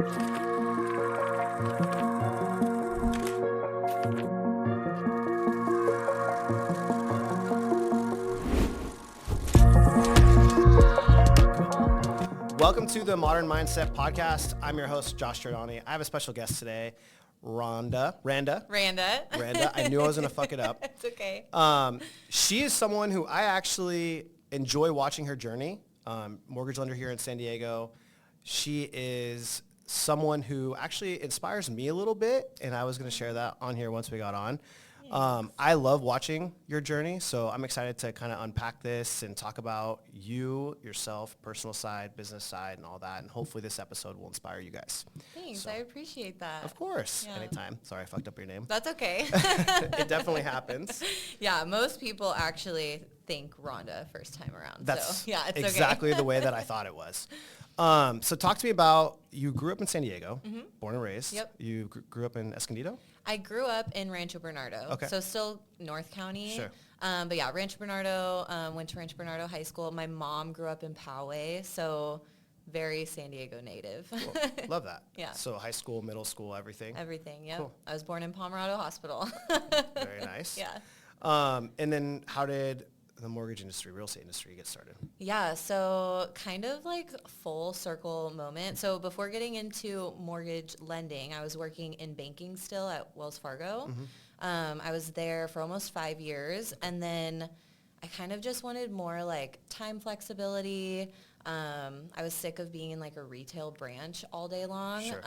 Welcome to the Modern Mindset Podcast. I'm your host, Josh Giordani. I have a special guest today, Randa. I knew I was going to fuck it up. It's okay. She is someone who I actually enjoy watching her journey. Mortgage lender here in San Diego. She is someone who actually inspires me a little bit, and I was going to share that on here once we got on. I love watching your journey, so I'm excited to kind of unpack this and talk about you, yourself, personal side, business side, and all that, and hopefully this episode will inspire you guys. Thanks, I appreciate that. Of course, anytime. Sorry, I fucked up your name. That's okay. It definitely happens. Yeah, most people actually think Randa first time around. That's it's exactly the way that I thought it was. So talk to me about, you grew up in San Diego, born and raised. Yep. You grew up in Escondido? I grew up in Rancho Bernardo, so still North County. Sure. But yeah, Rancho Bernardo, went to Rancho Bernardo High School. My mom grew up in Poway, so very San Diego native. Cool. Love that. Yeah. So high school, middle school, everything? Everything, yeah. Cool. I was born in Pomerado Hospital. Very nice. Yeah. And then how did the mortgage industry, real estate industry get started? Yeah, so kind of like full circle moment. So before getting into mortgage lending, I was working in banking still at Wells Fargo. I was there for almost 5 years, and then I kind of just wanted more like time flexibility. I was sick of being in like a retail branch all day long. Sure.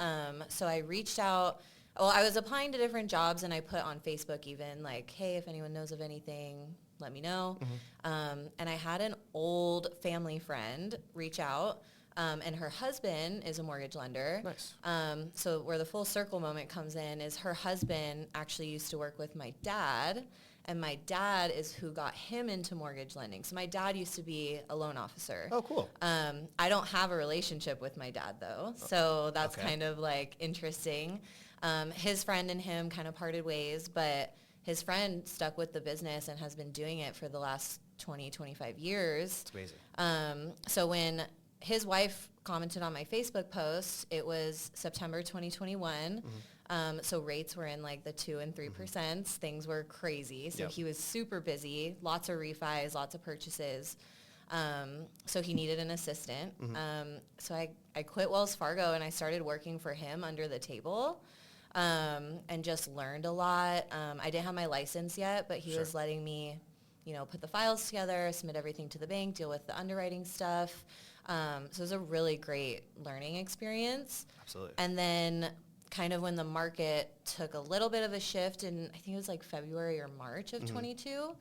So I reached out. Well, I was applying to different jobs, and I put on Facebook even like, hey, if anyone knows of anything, let me know. And I had an old family friend reach out, and her husband is a mortgage lender. Nice. So where the full circle moment comes in is her husband actually used to work with my dad, and my dad is who got him into mortgage lending. So my dad used to be a loan officer. Oh, cool. I don't have a relationship with my dad, though, so that's kind of like interesting. His friend and him kind of parted ways, but his friend stuck with the business and has been doing it for the last 20, 25 years. It's amazing. So when his wife commented on my Facebook post, it was September 2021. So rates were in like the 2 and 3%. Things were crazy. So he was super busy, lots of refis, lots of purchases. So he needed an assistant. So I quit Wells Fargo and I started working for him under the table. And just learned a lot. I didn't have my license yet, but he was letting me, put the files together, submit everything to the bank, deal with the underwriting stuff. So it was a really great learning experience. Absolutely. And then kind of when the market took a little bit of a shift in, I think it was like February or March of 22,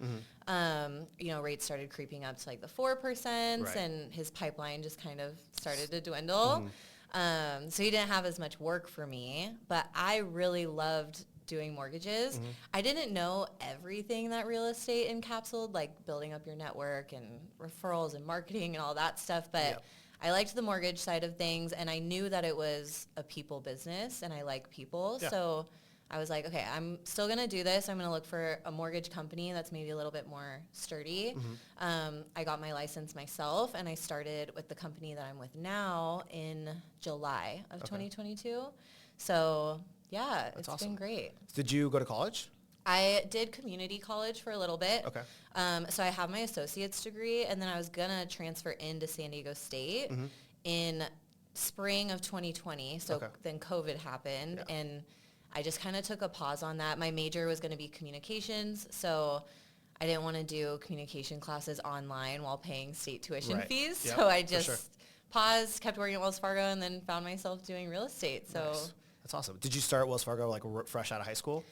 rates started creeping up to like the 4%, and his pipeline just kind of started to dwindle. So he didn't have as much work for me, but I really loved doing mortgages. I didn't know everything that real estate encapsulated, like building up your network and referrals and marketing and all that stuff, but I liked the mortgage side of things, and I knew that it was a people business, and I like people. So I was like, okay, I'm still going to do this. I'm going to look for a mortgage company that's maybe a little bit more sturdy. I got my license myself, and I started with the company that I'm with now in July of 2022. So, yeah, it's awesome. been great. Did you go to college? I did community college for a little bit. Okay. So I have my associate's degree, and then I was going to transfer into San Diego State in spring of 2020. So then COVID happened, and I just kind of took a pause on that. My major was going to be communications, so I didn't want to do communication classes online while paying state tuition fees. So I just paused, kept working at Wells Fargo, and then found myself doing real estate. So nice. That's awesome. Did you start Wells Fargo like fresh out of high school?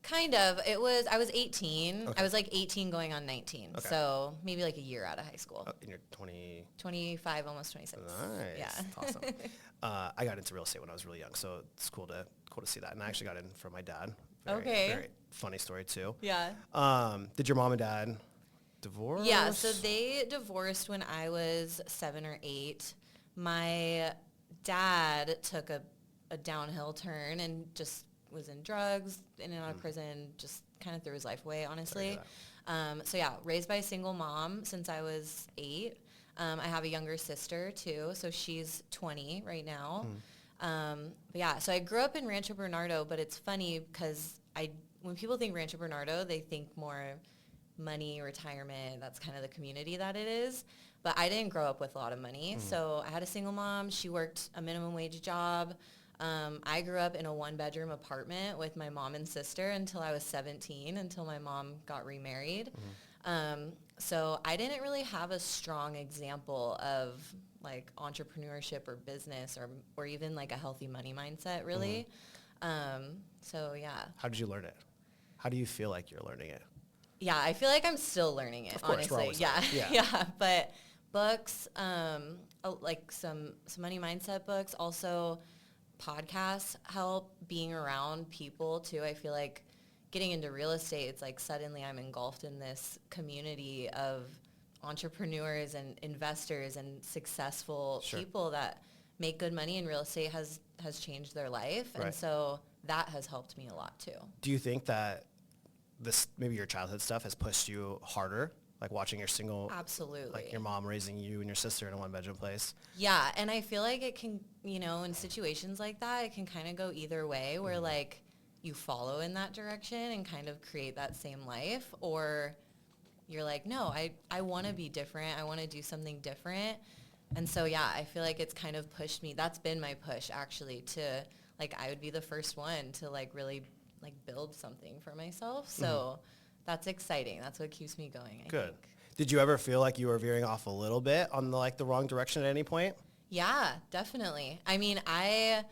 Kind of. I was 18. I was like 18 going on 19. So maybe like a year out of high school. And you're 20? 25, almost 26. Nice. Yeah. That's awesome. I got into real estate when I was really young, so it's cool to see that. And I actually got in from my dad. Very funny story too. Yeah. Did your mom and dad divorce? Yeah, so they divorced when I was 7 or 8. My dad took a downhill turn and just was in drugs, in and out of prison, just kind of threw his life away, honestly. So yeah, raised by a single mom since I was 8. I have a younger sister too, so she's 20 right now. But yeah, so I grew up in Rancho Bernardo, but it's funny because when people think Rancho Bernardo, they think more money, retirement. That's kind of the community that it is. But I didn't grow up with a lot of money. So I had a single mom. She worked a minimum wage job. I grew up in a one-bedroom apartment with my mom and sister until I was 17, until my mom got remarried. So I didn't really have a strong example of like entrepreneurship or business or even like a healthy money mindset, really. So yeah. How did you learn it? How do you feel like you're learning it? Yeah, I feel like I'm still learning it, of course, honestly. we're always Yeah. learning. Yeah. But books, like some money mindset books, also podcasts help, being around people too. I feel like getting into real estate, it's like suddenly I'm engulfed in this community of entrepreneurs and investors and successful people that make good money in real estate has changed their life. Right. And so that has helped me a lot too. Do you think that this, maybe your childhood stuff has pushed you harder? Like watching your single, Absolutely. like your mom raising you and your sister in a one-bedroom place? Yeah, and I feel like it can, in situations like that, it can kind of go either way, where like you follow in that direction and kind of create that same life, or you're like, no, I want to be different. I want to do something different. And so, yeah, I feel like it's kind of pushed me. That's been my push, actually, to, like, I would be the first one to, like, really, like, build something for myself. So that's exciting. That's what keeps me going, I think. Did you ever feel like you were veering off a little bit on, the wrong direction at any point? Yeah, definitely. I mean, I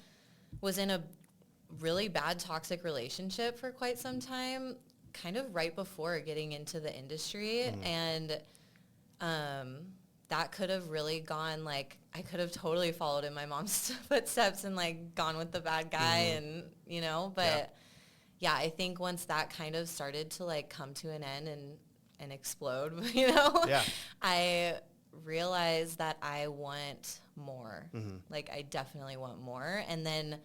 was in a really bad toxic relationship for quite some time, kind of right before getting into the industry. And that could have really gone, like, I could have totally followed in my mom's footsteps and, like, gone with the bad guy and, but yeah, I think once that kind of started to, like, come to an end and explode, I realized that I want more. Like, I definitely want more. And then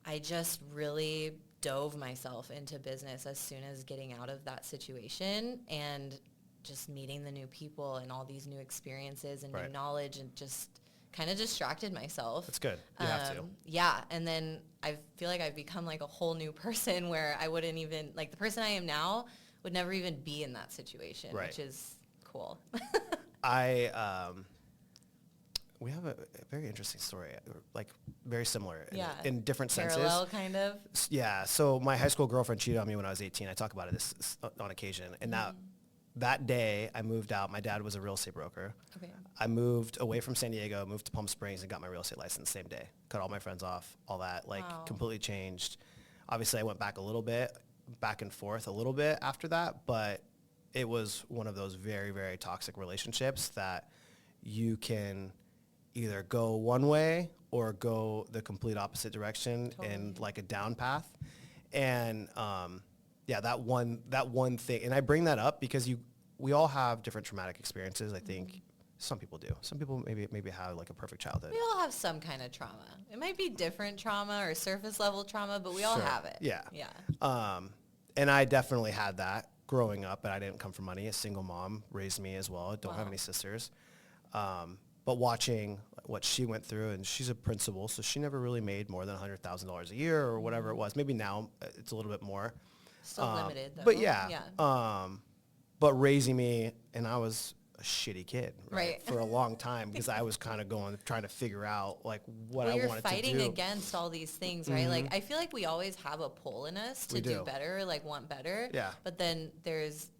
I just really dove myself into business as soon as getting out of that situation, and just meeting the new people and all these new experiences and new knowledge, and just kind of distracted myself. That's good. You have to. Yeah. And then I feel like I've become like a whole new person, where I wouldn't even, like, the person I am now would never even be in that situation, which is cool. We have a very interesting story, like very similar in different Parallel, senses. kind of. Yeah. So my high school girlfriend cheated on me when I was 18. I talk about it this on occasion. And that day I moved out. My dad was a real estate broker. Okay. I moved away from San Diego, moved to Palm Springs, and got my real estate license the same day. Cut all my friends off, all that, completely changed. Obviously, I went back and forth a little bit after that, but it was one of those very, very toxic relationships that you can either go one way or go the complete opposite direction in like a down path. And that one thing, and I bring that up because we all have different traumatic experiences. I think some people do. Some people maybe have like a perfect childhood. We all have some kind of trauma. It might be different trauma or surface level trauma, but we all have it. Yeah. Yeah. And I definitely had that growing up, but I didn't come from money. A single mom raised me as well. I don't have any sisters. But watching what she went through, and she's a principal, so she never really made more than $100,000 a year or whatever it was. Maybe now it's a little bit more. Still limited, though. But but raising me, and I was a shitty kid, right? For a long time, because I was kind of trying to figure out like what I wanted to do. You're fighting against all these things, right? Like, I feel like we always have a pull in us to do better, like want better. Yeah. But then there's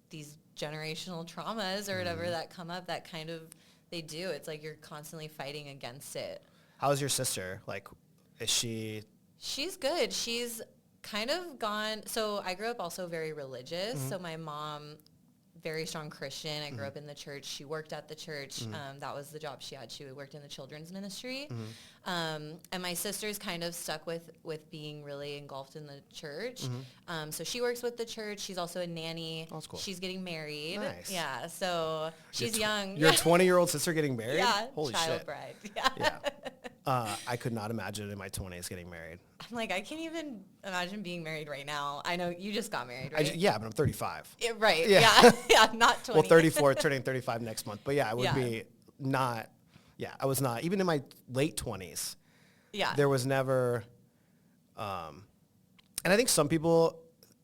these generational traumas or whatever that come up that kind of, they do. It's like you're constantly fighting against it. How's your sister? Like, is she? She's good. She's kind of gone. So I grew up also very religious. So my mom, very strong Christian. I grew up in the church. She worked at the church. That was the job she had. She worked in the children's ministry. And my sister's kind of stuck with being really engulfed in the church. So she works with the church. She's also a nanny. Oh, that's cool. She's getting married. Nice. Yeah. So she's young. Your 20-year-old sister getting married? Yeah. Holy child shit. bride. Yeah. I could not imagine in my 20s getting married. I'm like, I can't even imagine being married right now. I know you just got married, right? But I'm 35. Right. Yeah. Yeah. Not 20. Well, 34, turning 35 next month. But yeah, I would be not, I was not, even in my late 20s, Yeah. There was never, and I think some people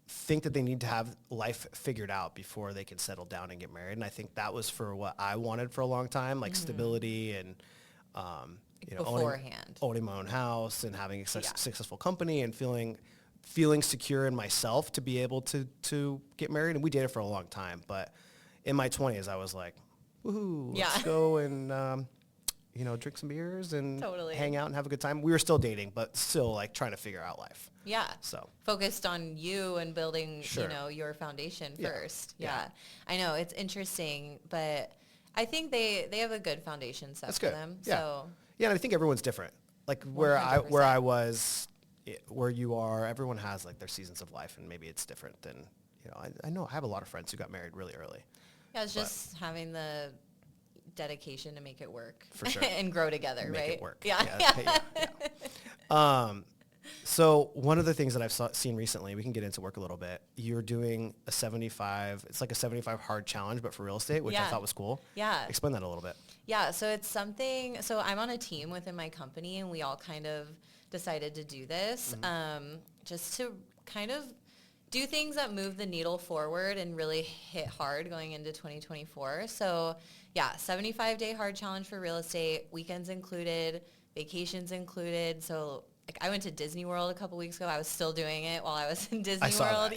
think that they need to have life figured out before they can settle down and get married. And I think that was for what I wanted for a long time, like stability and, beforehand. owning my own house and having a successful company and feeling secure in myself to be able to get married. And we dated for a long time, but in my 20s, I was like, woohoo, let's go and, drink some beers and hang out and have a good time. We were still dating, but still like trying to figure out life. Yeah. So focused on you and building, your foundation first. Yeah. I know it's interesting, but I think they have a good foundation set for them. Yeah. So yeah, and I think everyone's different. Like where 100%. I was, where you are, everyone has like their seasons of life, and maybe it's different than, I know I have a lot of friends who got married really early. Yeah, it's just having the dedication to make it work for sure. and grow together, make right? It work. Yeah. So one of the things that I've seen recently, we can get into work a little bit. You're doing a 75. It's like a 75 hard challenge, but for real estate, which I thought was cool. Yeah. Explain that a little bit. Yeah. So it's something. So I'm on a team within my company, and we all kind of decided to do this just to kind of do things that move the needle forward and really hit hard going into 2024. So 75-day hard challenge for real estate, weekends included, vacations included. So like I went to Disney World a couple weeks ago. I was still doing it while I was in Disney World.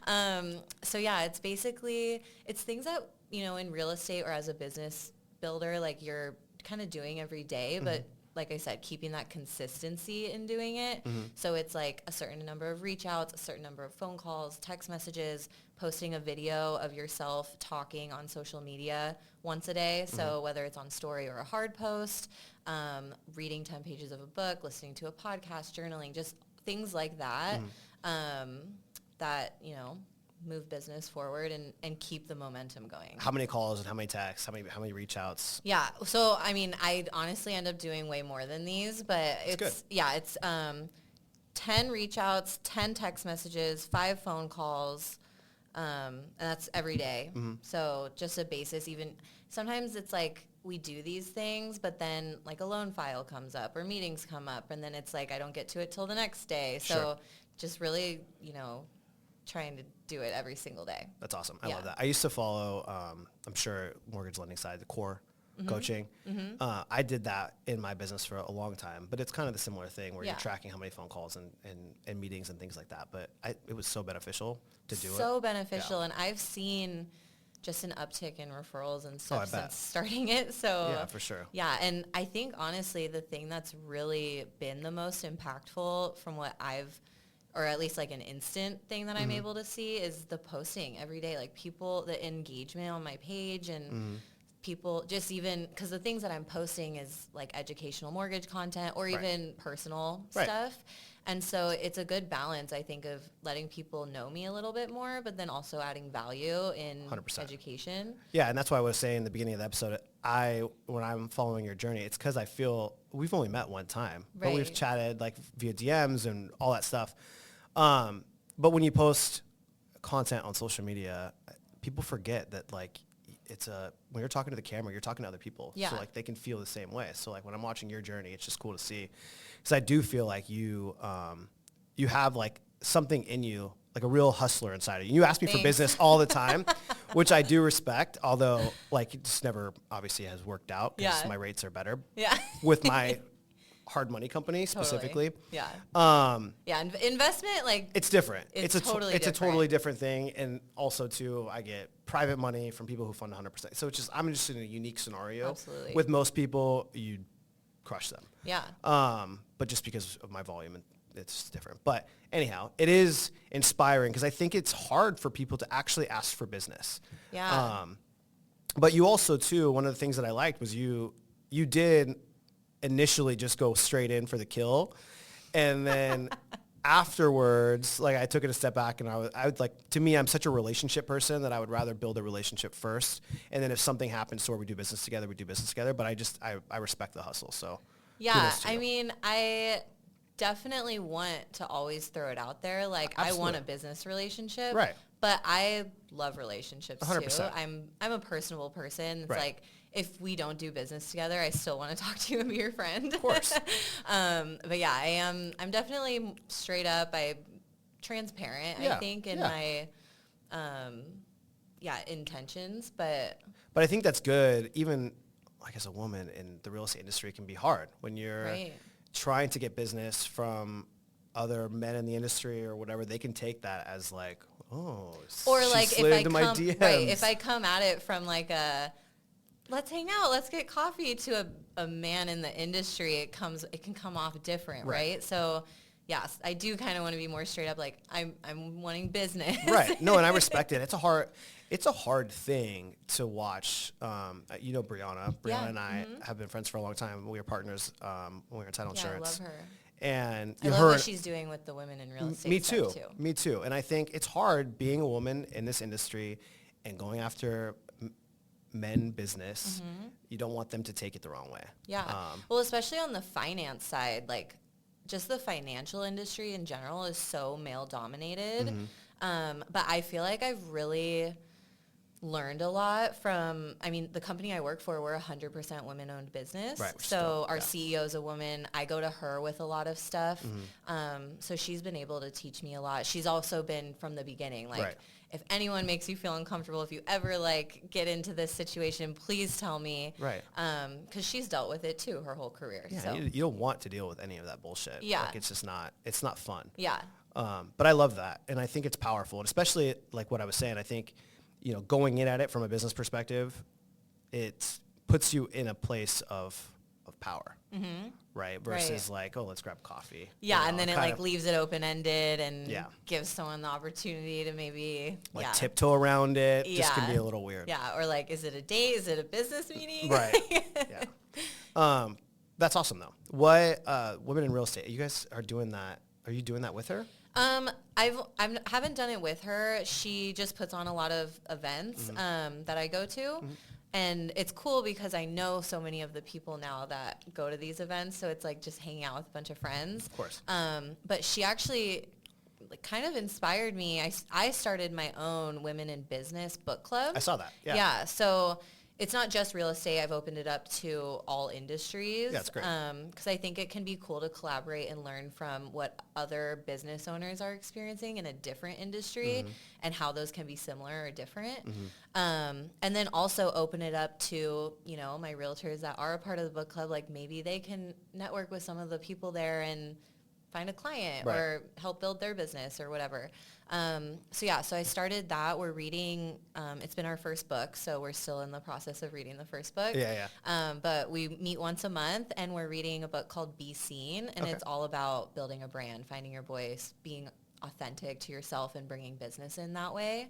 It's basically, it's things that, in real estate or as a business builder, like you're kind of doing every day, but like I said, keeping that consistency in doing it. So it's like a certain number of reach outs, a certain number of phone calls, text messages, posting a video of yourself talking on social media once a day. So whether it's on story or a hard post, reading 10 pages of a book, listening to a podcast, journaling, just things like that, that, move business forward and keep the momentum going. How many calls and how many texts, how many reach outs? Yeah. So, I mean, I honestly end up doing way more than these, but it's 10 reach outs, 10 text messages, 5 phone calls. And that's every day. So just a basis. Even sometimes it's like we do these things, but then like a loan file comes up or meetings come up, and then it's like I don't get to it till the next day. So just really, trying to do it every single day. That's awesome. I love that. I used to follow, I'm sure mortgage lending side, the core coaching. I did that in my business for a long time, but it's kind of the similar thing where you're tracking how many phone calls and meetings and things like that. But it was so beneficial to do it. So beneficial. And I've seen just an uptick in referrals and stuff since starting it. So yeah, for sure. Yeah. And I think honestly, the thing that's really been the most impactful from what or at least like an instant thing that I'm able to see is the posting every day. Like the engagement on my page and people just even, because the things that I'm posting is like educational mortgage content or even personal stuff. And so it's a good balance, I think, of letting people know me a little bit more, but then also adding value in 100%. Education. Yeah, and that's why I was saying in the beginning of the episode, when I'm following your journey, it's because I feel we've only met one time, but we've chatted like via DMs and all that stuff. But when you post content on social media, people forget that like when you're talking to the camera, you're talking to other people. Yeah. So like they can feel the same way. So like when I'm watching your journey, it's just cool to see. Because I do feel like you have like something in you, like a real hustler inside of you. You ask me for business all the time, which I do respect, although like it just never obviously has worked out because my rates are better with my hard money company specifically. Investment, like it's different. It's a totally different thing. And also too, I get private money from people who fund 100%. So I'm just in a unique scenario. Absolutely. With most people, you crush them. Yeah. But just because of my volume, it's different. But anyhow, it is inspiring because I think it's hard for people to actually ask for business. Yeah. But you also too, one of the things that I liked was you did initially just go straight in for the kill, and then afterwards, like I took it a step back, and I would like, to me, I'm such a relationship person that I would rather build a relationship first, and then if something happens to where we do business together, we do business together. But I respect the hustle. So yeah, I mean, I definitely want to always throw it out there. Like I want a business relationship, right? But I love relationships 100%. too. I'm a personable person. It's like, if we don't do business together, I still want to talk to you and be your friend. Of course. But yeah, I'm definitely straight up. I'm transparent, I think, in my, intentions. But I think that's good. Even like as a woman in the real estate industry, it can be hard when you're trying to get business from other men in the industry or whatever. They can take that as like, oh, or like if I I come at it from like a let's hang out, let's get coffee to a man in the industry, it can come off different, right? So yes, I do kind of want to be more straight up, like I'm wanting business. Right. No, and I respect it. It's a hard thing to watch. Brianna. Brianna and I have been friends for a long time. We were partners when we were in title insurance. I love her. And I love what she's doing with the women in real estate. Me too. And I think it's hard being a woman in this industry and going after men business. You don't want them to take it the wrong way. Yeah. Well, especially on the finance side, like just the financial industry in general is so male dominated. But I feel like I've really learned a lot from, the company I work for, we're 100% women-owned business. Right, so our CEO is a woman. I go to her with a lot of stuff. So she's been able to teach me a lot. She's also been from the beginning. Like, if anyone makes you feel uncomfortable, if you ever get into this situation, please tell me. Right. Because she's dealt with it too her whole career. Yeah, so. you don't want to deal with any of that bullshit. Yeah. Like, it's not fun. Yeah. But I love that. And I think it's powerful. And especially like what I was saying, I think, going in at it from a business perspective, it puts you in a place of power, right? Versus like, oh, let's grab coffee. Yeah, and then it leaves it open-ended and Yeah. gives someone the opportunity to maybe tiptoe around it. Just can be a little weird. Yeah, or like, is it a date? Is it a business meeting? Right. Yeah. That's awesome though. What women in real estate? You guys are doing that. Are you doing that with her? I haven't done it with her. She just puts on a lot of events that I go to. And it's cool because I know so many of the people now that go to these events. So it's like just hanging out with a bunch of friends. Of course. But she actually kind of inspired me. I started my own women in business book club. I saw that. Yeah. Yeah. So it's not just real estate. I've opened it up to all industries. Yeah, that's great. Because I think it can be cool to collaborate and learn from what other business owners are experiencing in a different industry and how those can be similar or different. And then also open it up to, my realtors that are a part of the book club. Like maybe they can network with some of the people there and find a client or help build their business or whatever. So I started that. We're reading, it's been our first book, so we're still in the process of reading the first book. Yeah. But we meet once a month and we're reading a book called Be Seen, and it's all about building a brand, finding your voice, being authentic to yourself and bringing business in that way.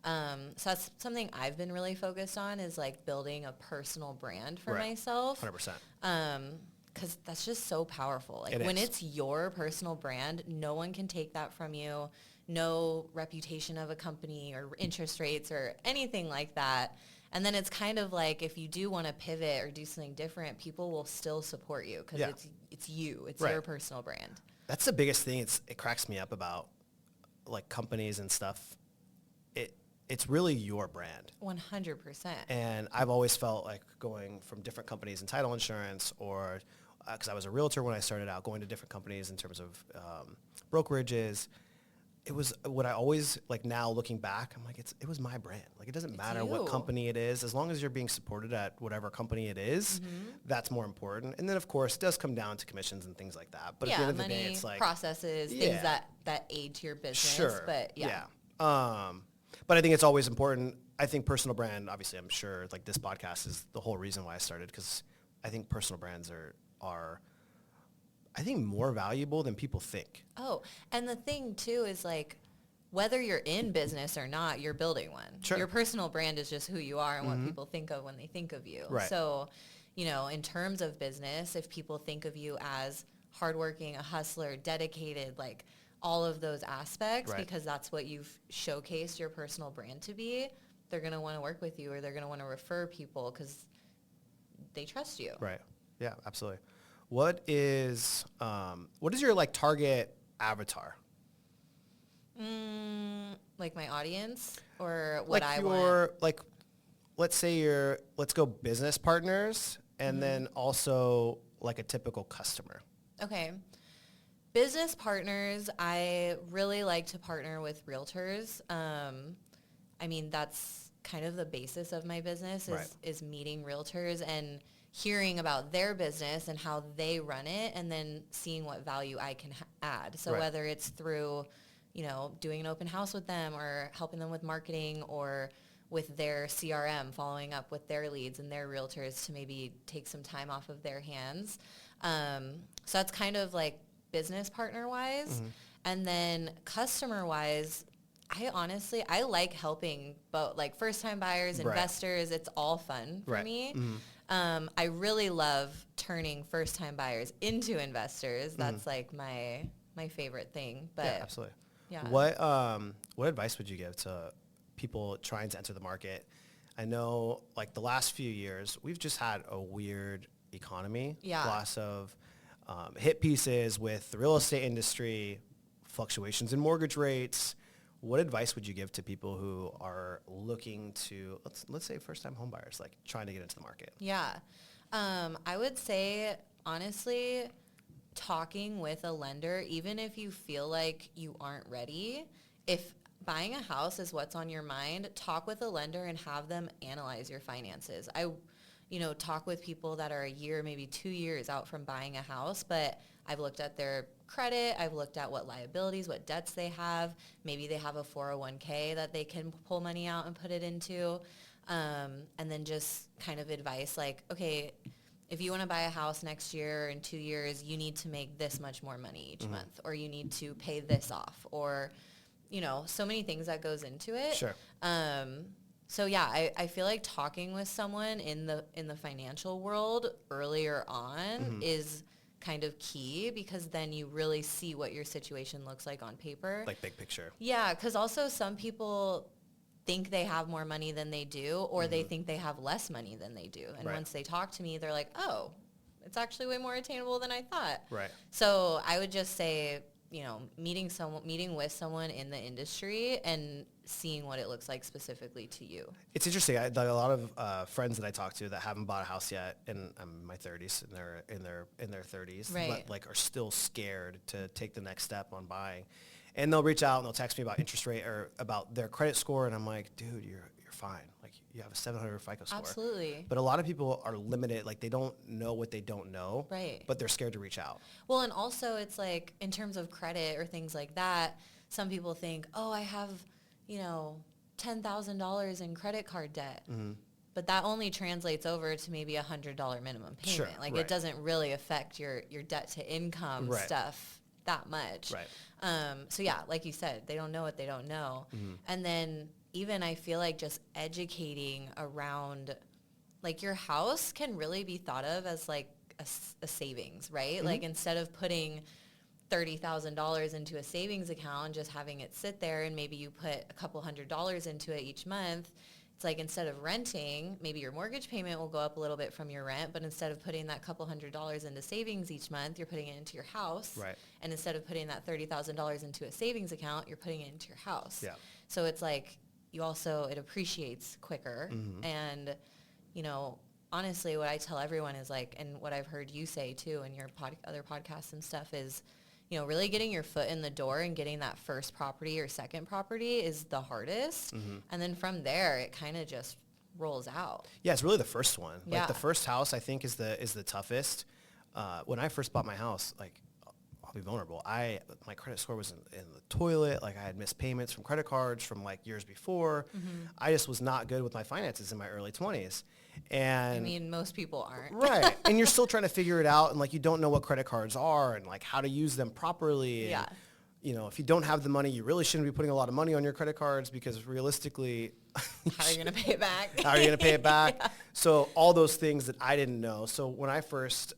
So that's something I've been really focused on, is like building a personal brand for myself. 100%. Because that's just so powerful. Like when it's your personal brand, no one can take that from you. No reputation of a company or interest rates or anything like that. And then it's kind of like, if you do want to pivot or do something different, people will still support you because it's you. It's your personal brand. That's the biggest thing. It cracks me up about like companies and stuff. It's really your brand. 100%. And I've always felt like going from different companies in title insurance, or because I was a realtor when I started out, going to different companies in terms of brokerages. It was what I always, like now looking back, I'm like, it was my brand. Like it doesn't matter what company it is, as long as you're being supported at whatever company it is, that's more important. And then of course it does come down to commissions and things like that. But at the end of the day, it's like processes, things that aid to your business. Sure. But but I think it's always important. I think personal brand, obviously I'm sure like this podcast is the whole reason why I started, because I think personal brands are I think more valuable than people think. Oh, and the thing too is like, whether you're in business or not, you're building one. Sure. Your personal brand is just who you are and what people think of when they think of you. Right. So, in terms of business, if people think of you as hardworking, a hustler, dedicated, like all of those aspects, because that's what you've showcased your personal brand to be, they're going to want to work with you, or they're going to want to refer people because they trust you. Right. Yeah, absolutely. What is your like target avatar? Like my audience, or what like I want? Like let's say let's go business partners and then also like a typical customer. Okay. Business partners, I really like to partner with realtors. I mean, that's kind of the basis of my business is meeting realtors and hearing about their business and how they run it, and then seeing what value I can add. So whether it's through, doing an open house with them or helping them with marketing or with their CRM, following up with their leads and their realtors to maybe take some time off of their hands. So that's kind of like business partner wise. And then customer wise, I like helping both, like first time buyers, investors. It's all fun for me. I really love turning first time buyers into investors. That's like my favorite thing. But yeah, absolutely. Yeah. What advice would you give to people trying to enter the market? I know like the last few years, we've just had a weird economy. Yeah. Lots of hit pieces with the real estate industry, fluctuations in mortgage rates. What advice would you give to people who are looking to, let's say first-time home buyers, like trying to get into the market? Yeah. I would say, honestly, talking with a lender, even if you feel like you aren't ready, if buying a house is what's on your mind, talk with a lender and have them analyze your finances. I talk with people that are a year, maybe 2 years out from buying a house, but I've looked at their credit. I've looked at what liabilities, what debts they have. Maybe they have a 401k that they can pull money out and put it into. And then just kind of advice like, okay, if you want to buy a house next year or in 2 years, you need to make this much more money each month, or you need to pay this off, or, so many things that goes into it. Sure. So yeah, I feel like talking with someone in the financial world earlier on is kind of key, because then you really see what your situation looks like on paper. Like big picture. Yeah, because also some people think they have more money than they do, or they think they have less money than they do. And once they talk to me, they're like, oh, it's actually way more attainable than I thought. Right. So I would just say, meeting with someone in the industry and seeing what it looks like specifically to you. It's interesting. A lot of friends that I talk to that haven't bought a house yet, and I'm in my 30s, and they're in their 30s, but like are still scared to take the next step on buying. And they'll reach out and they'll text me about interest rate or about their credit score, and I'm like, dude, you're fine. Like you have a 700 FICO score. Absolutely. But a lot of people are limited. Like they don't know what they don't know. Right. But they're scared to reach out. Well, and also it's like in terms of credit or things like that, some people think, oh, I have, $10,000 in credit card debt. But that only translates over to maybe $100 minimum payment. Sure, Like it doesn't really affect your debt to income stuff that much. Right. So yeah, like you said, they don't know what they don't know. And then even I feel like just educating around, like your house can really be thought of as like a savings, right? Like instead of putting $30,000 into a savings account and just having it sit there, and maybe you put a couple $100s into it each month, it's like instead of renting, maybe your mortgage payment will go up a little bit from your rent, but instead of putting that couple $100s into savings each month, you're putting it into your house. Right. And instead of putting that $30,000 into a savings account, you're putting it into your house. Yeah. So it's like it appreciates quicker. And, honestly, what I tell everyone is like, and what I've heard you say too in your other podcasts and stuff is, really getting your foot in the door and getting that first property or second property is the hardest. And then from there, it kind of just rolls out. Yeah, it's really the first one. Yeah. Like the first house, I think, is the toughest. When I first bought my house, like, I'll be vulnerable. My credit score was in the toilet. Like I had missed payments from credit cards from like years before. I just was not good with my finances in my early 20s. And I mean, most people aren't. Right. And you're still trying to figure it out, and like you don't know what credit cards are and like how to use them properly. And, Yeah. If you don't have the money, you really shouldn't be putting a lot of money on your credit cards, because realistically, How are you going to pay it back? how are you going to pay it back? Yeah. So all those things that I didn't know. So when I first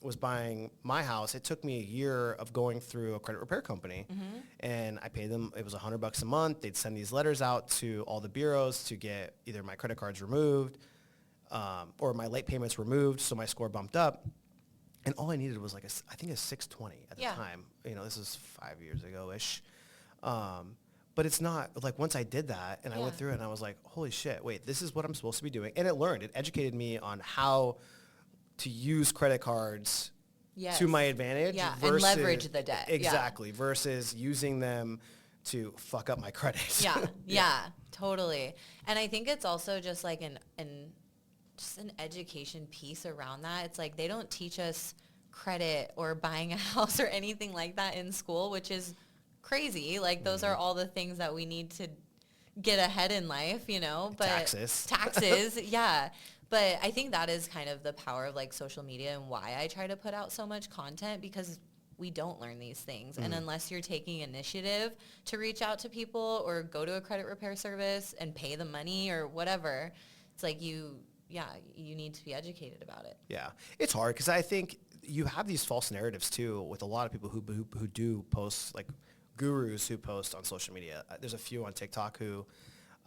was buying my house, it took me a year of going through a credit repair company, and I paid them. It was $100 a month. They'd send these letters out to all the bureaus to get either my credit cards removed or my late payments removed, so my score bumped up. And all I needed was like I think a 620 at the time. This is 5 years ago-ish. But But it's not, like, once I did that and I went through it and I was like, holy shit, wait, this is what I'm supposed to be doing. And it educated me on how to use credit cards to my advantage. Yeah, versus, and leverage the debt. Exactly, versus using them to fuck up my credit. Yeah, totally. And I think it's also just like just an education piece around that. It's like they don't teach us credit or buying a house or anything like that in school, which is crazy. Like those are all the things that we need to get ahead in life, you know. But taxes, yeah. But I think that is kind of the power of like social media and why I try to put out so much content, because we don't learn these things. And unless you're taking initiative to reach out to people or go to a credit repair service and pay the money or whatever, it's like you need to be educated about it. Yeah. It's hard because I think you have these false narratives too with a lot of people who do post, like gurus who post on social media. There's a few on TikTok who,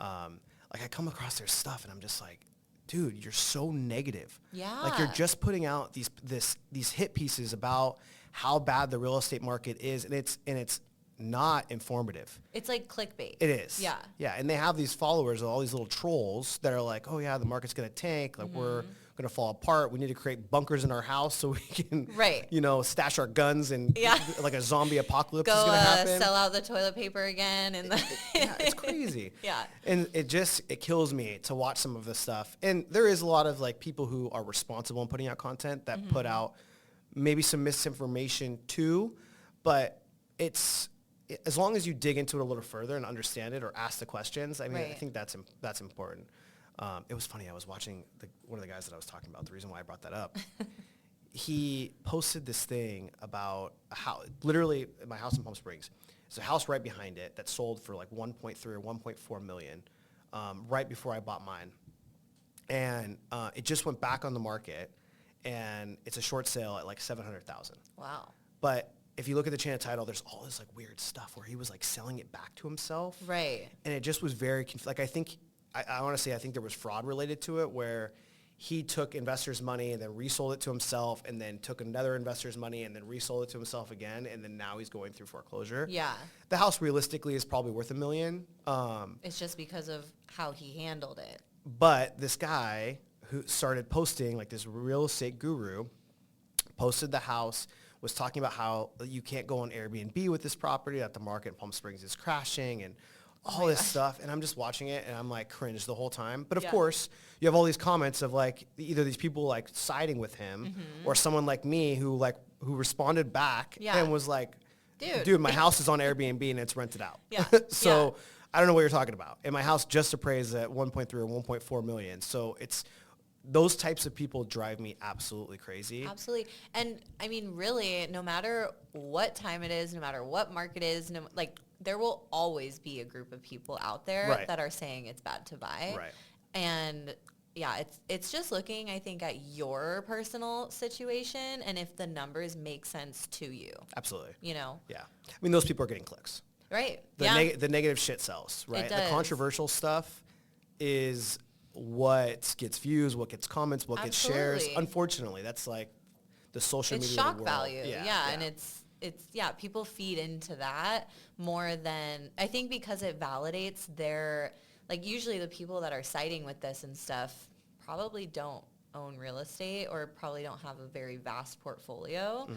like, I come across their stuff and I'm just like, dude, you're so negative. Yeah. Like, you're just putting out these hit pieces about how bad the real estate market is, and it's not informative. It's like clickbait. It is. Yeah. Yeah, and they have these followers, all these little trolls that are like, oh yeah, the market's going to tank, like we're going to fall apart. We need to create bunkers in our house so we can, stash our guns and like a zombie apocalypse is going to happen. Sell out the toilet paper again. And it's crazy. Yeah. And it kills me to watch some of this stuff. And there is a lot of like people who are responsible in putting out content that put out maybe some misinformation too, but it's, as long as you dig into it a little further and understand it or ask the questions, I mean, I think that's important. It was funny. I was watching one of the guys that I was talking about. The reason why I brought that up, he posted this thing about a house, literally my house in Palm Springs. There's a house right behind it that sold for like 1.3 or 1.4 million right before I bought mine. And it just went back on the market, and it's a short sale at like 700,000. Wow. But if you look at the chain of title, there's all this like weird stuff where he was like selling it back to himself. Right. And it just was very, like, I think there was fraud related to it, where he took investors' money and then resold it to himself, and then took another investor's money and then resold it to himself again, and then now he's going through foreclosure. Yeah. The house realistically is probably worth $1 million. It's just because of how he handled it. But this guy who started posting, like this real estate guru, posted the house, was talking about how you can't go on Airbnb with this property, that the market in Palm Springs is crashing, and all this stuff. And I'm just watching it and I'm like cringe the whole time. But of course, you have all these comments of like either these people like siding with him or someone like me who responded back and was like, dude, my house is on Airbnb and it's rented out. Yeah. So I don't know what you're talking about. And my house just appraised at 1.3 or 1.4 million. So it's, those types of people drive me absolutely crazy. Absolutely. And I mean, really, no matter what time it is, no matter what market it is, there will always be a group of people out there that are saying it's bad to buy. Right. And yeah, it's just looking, I think, at your personal situation and if the numbers make sense to you. Absolutely. You know? Yeah. I mean, those people are getting clicks. Right. The negative shit sells, right? The controversial stuff is what gets views, what gets comments, what gets shares. Unfortunately, that's like the social media shock world. Value. Yeah. And it's people feed into that more than, I think, because it validates their, like, usually the people that are siding with this and stuff probably don't own real estate or probably don't have a very vast portfolio.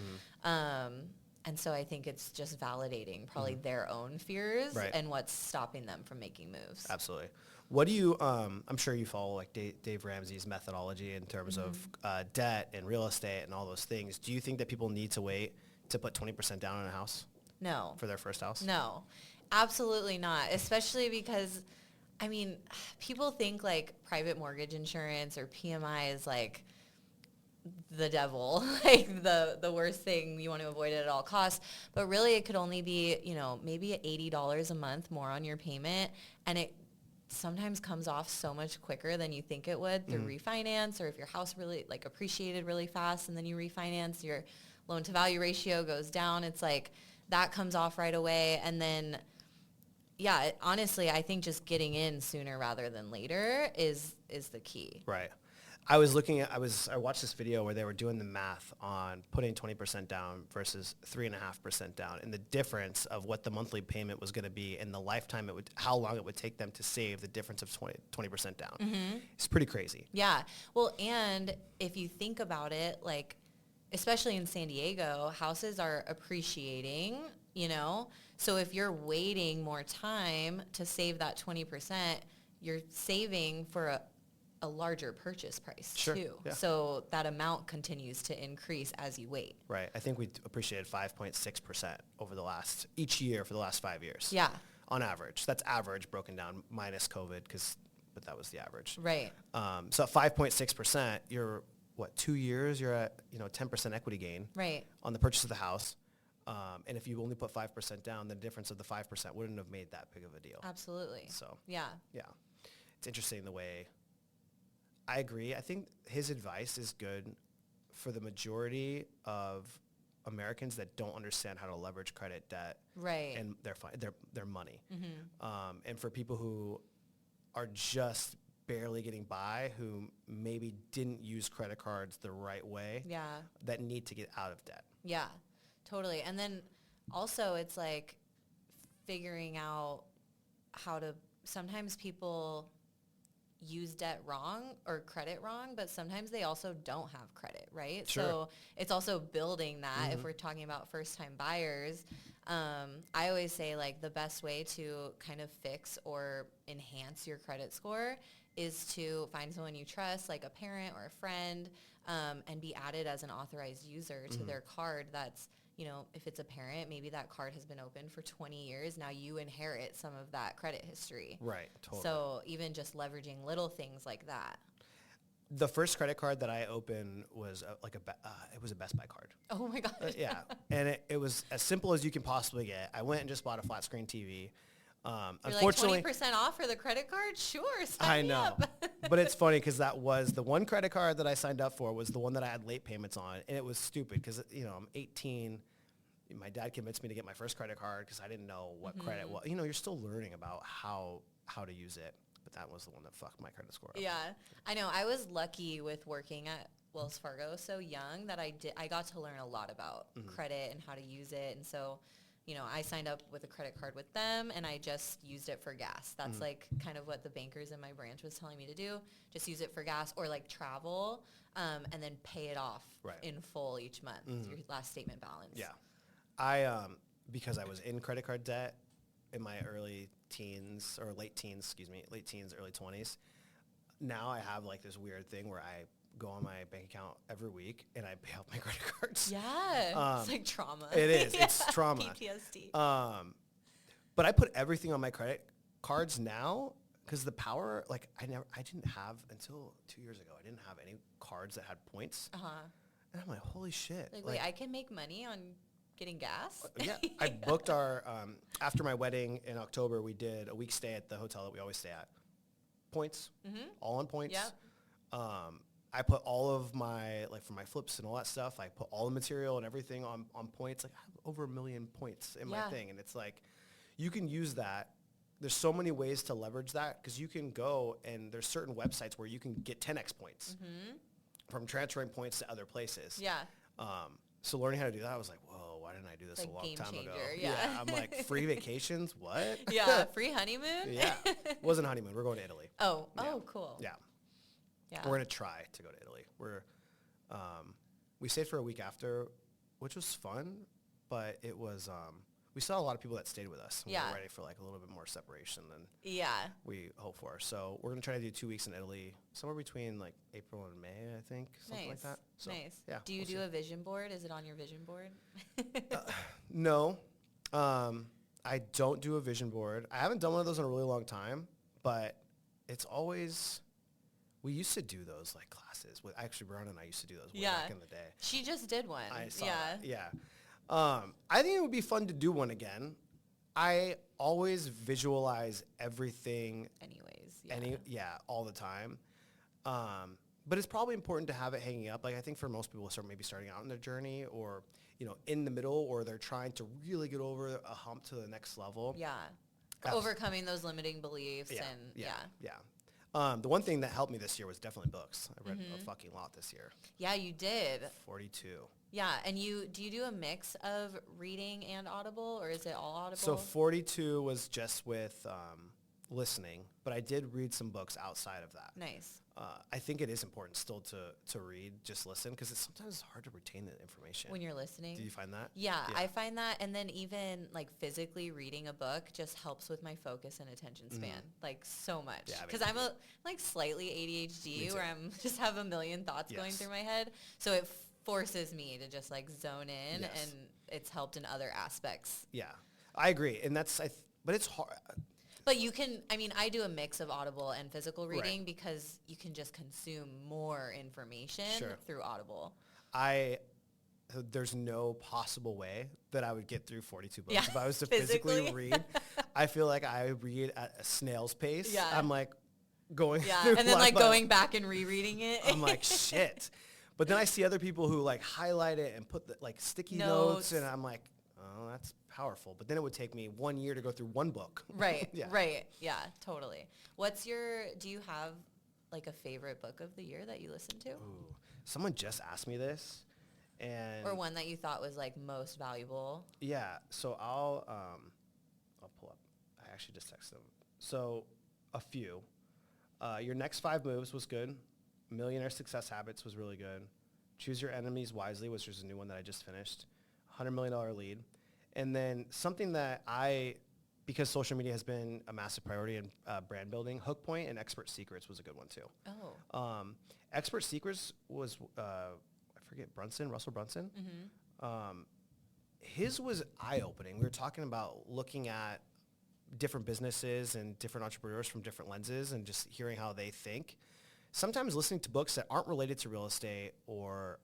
And so I think it's just validating probably their own fears and what's stopping them from making moves. Absolutely. What do you, I'm sure you follow like Dave Ramsey's methodology in terms of debt and real estate and all those things. Do you think that people need to wait to put 20% down on a house? No. For their first house? No, absolutely not. Especially because, I mean, people think like private mortgage insurance or PMI is like the devil, like the worst thing. You want to avoid it at all costs. But really it could only be, maybe $80 a month more on your payment. And it sometimes comes off so much quicker than you think it would through refinance, or if your house really like appreciated really fast and then you refinance, your loan to value ratio goes down. It's like that comes off right away. And then, honestly, I think just getting in sooner rather than later is the key. Right. I watched this video where they were doing the math on putting 20% down versus 3.5% down, and the difference of what the monthly payment was going to be and the lifetime how long it would take them to save the difference of 20% down. Mm-hmm. It's pretty crazy. Yeah. Well, and if you think about it, like, especially in San Diego, houses are appreciating, you know? So if you're waiting more time to save that 20%, you're saving for a larger purchase price too. Yeah. So that amount continues to increase as you wait. Right. I think we appreciated 5.6% over each year for the last 5 years. Yeah. On average. That's average broken down minus COVID but that was the average. Right. So at 5.6%, you're 2 years, you're at, 10% equity gain. Right. On the purchase of the house. And if you only put 5% down, the difference of the 5% wouldn't have made that big of a deal. Absolutely. So. Yeah. Yeah. It's interesting the way. I agree. I think his advice is good for the majority of Americans that don't understand how to leverage credit, debt, right, and their money. Mm-hmm. And for people who are just barely getting by, who maybe didn't use credit cards the right way, yeah, that need to get out of debt. Yeah, totally. And then also it's like figuring out how to. Sometimes people use debt wrong or credit wrong, but sometimes they also don't have credit, right? Sure. So it's also building that. Mm-hmm. If we're talking about first-time buyers, I always say like the best way to kind of fix or enhance your credit score is to find someone you trust, like a parent or a friend, and be added as an authorized user to their card. That's, if it's a parent, maybe that card has been open for 20 years. Now you inherit some of that credit history. Right, totally. So even just leveraging little things like that. The first credit card that I opened was it was a Best Buy card. Oh my gosh. Yeah, and it was as simple as you can possibly get. I went and just bought a flat screen TV. Unfortunately, like 20% off for the credit card? Sure, sign me up. But it's funny because that was the one credit card that I signed up for was the one that I had late payments on, and it was stupid because I'm 18. My dad convinced me to get my first credit card because I didn't know what credit was. You're still learning about how to use it, but that was the one that fucked my credit score up. Yeah, I know. I was lucky with working at Wells Fargo so young that I got to learn a lot about credit and how to use it, and so. I signed up with a credit card with them, and I just used it for gas. That's like kind of what the bankers in my branch was telling me to do. Just use it for gas or like travel, and then pay it off in full each month, your last statement balance. Yeah. I, because I was in credit card debt in my early teens, early 20s, now I have like this weird thing where I go on my bank account every week and I pay off my credit cards. Yeah, it's like trauma. It is. Yeah. It's trauma. PTSD. But I put everything on my credit cards now because the power, like I didn't have until 2 years ago. I didn't have any cards that had points. And I'm like, holy shit! Like, wait, I can make money on getting gas? Yeah, I booked our after my wedding in October. We did a week stay at the hotel that we always stay at. Points, all on points. Yep. I put all of my, like for my flips and all that stuff, I put all the material and everything on points. Like I have over 1 million points in my thing. And it's like, you can use that. There's so many ways to leverage that because you can go and there's certain websites where you can get 10x points from transferring points to other places. Yeah. So learning how to do that, I was like, whoa, why didn't I do this like a long game time changer, ago? Yeah. I'm like, free vacations? What? Yeah, free honeymoon? Yeah. It wasn't honeymoon. We're going to Italy. Oh, cool. Yeah. Yeah. We're going to try to go to Italy. We stayed for a week after, which was fun, but it was, we saw a lot of people that stayed with us. And we were ready for like a little bit more separation than we hoped for. So we're going to try to do 2 weeks in Italy, somewhere between like April and May, I think, something like that. So, nice. Yeah, do you do a vision board? Is it on your vision board? No. I don't do a vision board. I haven't done one of those in a really long time, but it's always... We used to do those like classes. Actually, Randa and I used to do those way back in the day. She just did one. I saw that. Yeah. I think it would be fun to do one again. I always visualize everything. Anyways. All the time. But it's probably important to have it hanging up. Like I think for most people, maybe starting out in their journey, or in the middle, or they're trying to really get over a hump to the next level. Yeah. Overcoming those limiting beliefs and. The one thing that helped me this year was definitely books. I read a fucking lot this year. Yeah, you did. 42. Yeah, and do you do a mix of reading and Audible, or is it all Audible? So 42 was just with listening, but I did read some books outside of that. Nice. I think it is important still to read, just listen, because it's sometimes hard to retain the information. When you're listening? Do you find that? Yeah, I find that, and then even like physically reading a book just helps with my focus and attention span, like so much. Yeah, Because I'm a like slightly ADHD where I'm just have a million thoughts going through my head. So it forces me to just like zone in, and it's helped in other aspects. Yeah, I agree, and that's but it's hard. But you can, I mean, I do a mix of Audible and physical reading because you can just consume more information through Audible. There's no possible way that I would get through 42 books if I was to physically read. I feel like I read at a snail's pace. Yeah. I'm like going through and then like going back and rereading it. I'm like, shit. But then I see other people who like highlight it and put the, like sticky notes, and I'm like, oh, that's powerful. But then it would take me 1 year to go through one book. Right. Yeah, totally. Do you have like a favorite book of the year that you listen to? Ooh, someone just asked me this, and or one that you thought was like most valuable? Yeah. So I'll pull up. I actually just texted them. So a few. Your Next 5 Moves was good. Millionaire Success Habits was really good. Choose Your Enemies Wisely, which is a new one that I just finished. $100 million Lead. And then something that because social media has been a massive priority in brand building, Hook Point and Expert Secrets was a good one too. Oh. Expert Secrets was, I forget, Russell Brunson. His was eye-opening. We were talking about looking at different businesses and different entrepreneurs from different lenses and just hearing how they think. Sometimes listening to books that aren't related to real estate or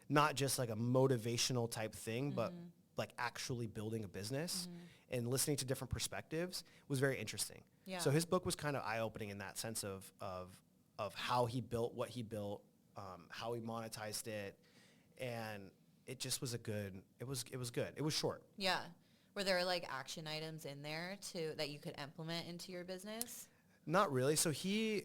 not just like a motivational type thing, but like actually building a business and listening to different perspectives was very interesting. Yeah. So his book was kind of eye-opening in that sense of how he built what he built, how he monetized it, and it just was it was good. It was short. Yeah. Were there like action items in there that you could implement into your business? Not really. So he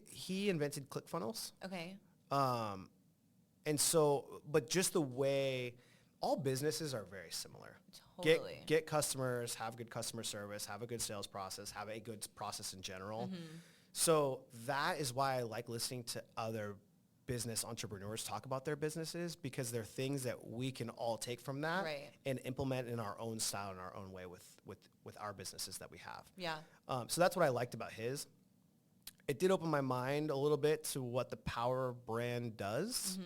invented ClickFunnels. Okay. And so, but just the way all businesses are very similar. Totally. Get customers, have good customer service, have a good sales process, have a good process in general. So that is why I like listening to other business entrepreneurs talk about their businesses, because they're things that we can all take from that and implement in our own style, in our own way with our businesses that we have. Yeah. So that's what I liked about his. It did open my mind a little bit to what the Power brand does.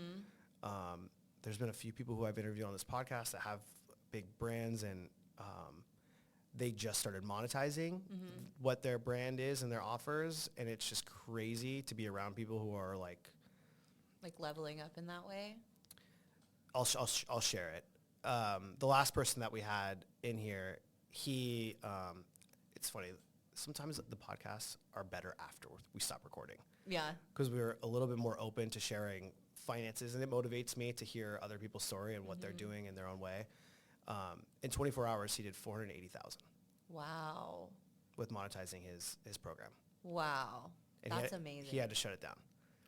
There's been a few people who I've interviewed on this podcast that have big brands, and they just started monetizing what their brand is and their offers, and it's just crazy to be around people who are like leveling up in that way. I'll share it. The last person that we had in here, he it's funny. Sometimes the podcasts are better after we stop recording. Yeah. Because we're a little bit more open to sharing finances, and it motivates me to hear other people's story and what they're doing in their own way. In 24 hours, he did $480,000. Wow. With monetizing his program. Wow. And that's amazing. He had to shut it down.